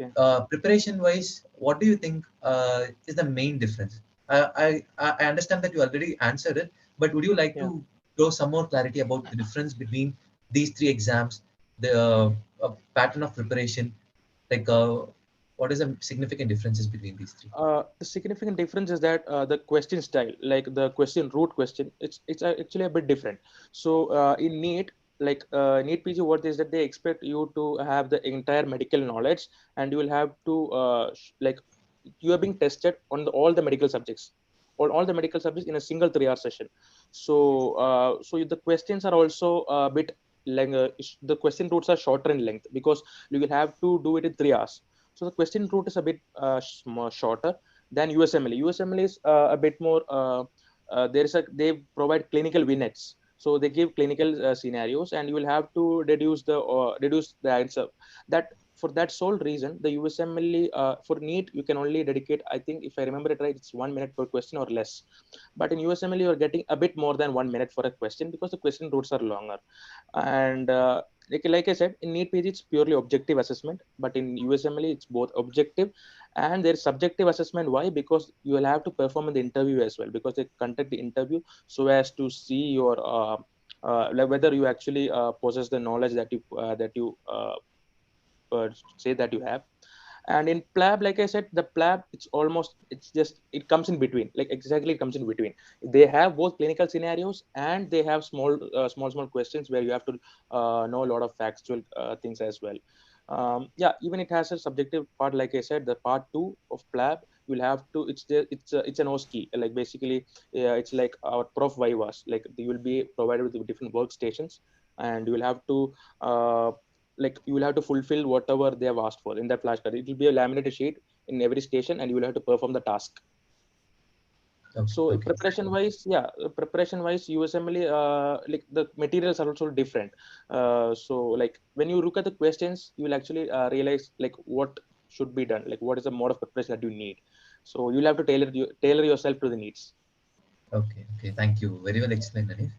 Okay. Preparation wise, what do you think is the main difference? I understand that you already answered it, but would you like Yeah. to throw some more clarity about the difference between these three exams, the pattern of preparation, like what is the significant differences between these three? The significant difference is that the question style, like the question root question, it's actually a bit different. So in NEET, like NEET PG, what is that they expect you to have the entire medical knowledge, and you will have to like you are being tested on all the medical subjects, or all the medical subjects in a single 3 hour session. So so the questions are also a bit like the question roots are shorter in length because you will have to do it in 3 hours. So the question route is a bit shorter than USMLE. USMLE is a bit more. There is a they provide clinical vignettes, so they give clinical scenarios, and you will have to deduce the answer. That for that sole reason, the USMLE for NEET you can only dedicate. I think if I remember it right, it's 1 minute per question or less. But in USMLE you are getting a bit more than 1 minute for a question because the question routes are longer. And like I said, in NEET PG it's purely objective assessment, but in USMLE it's both objective and there's subjective assessment. Why? Because you will have to perform in the interview as well, because they conduct the interview so as to see your like whether you actually possess the knowledge that you say that you have. And in plab, like I said, the plab, it's just it comes in between, like exactly it comes in between. They have both clinical scenarios and they have small questions where you have to know a lot of factual things as well. Yeah, even it has a subjective part. Like I said, the part 2 of plab, you'll have to it's an OSCE, like basically it's like our prof vivas, like you will be provided with different workstations, and you will have to like you will have to fulfill whatever they have asked for in that flashcard. It will be a laminated sheet in every station, and you will have to perform the task. Okay, So okay. preparation wise, USMLE, like the materials are also different. So like when you look at the questions, you will actually realize like what should be done, like what is the mode of preparation that you need. So you'll have to tailor yourself to the needs. Okay, okay. Thank you. Very well explained, Anil.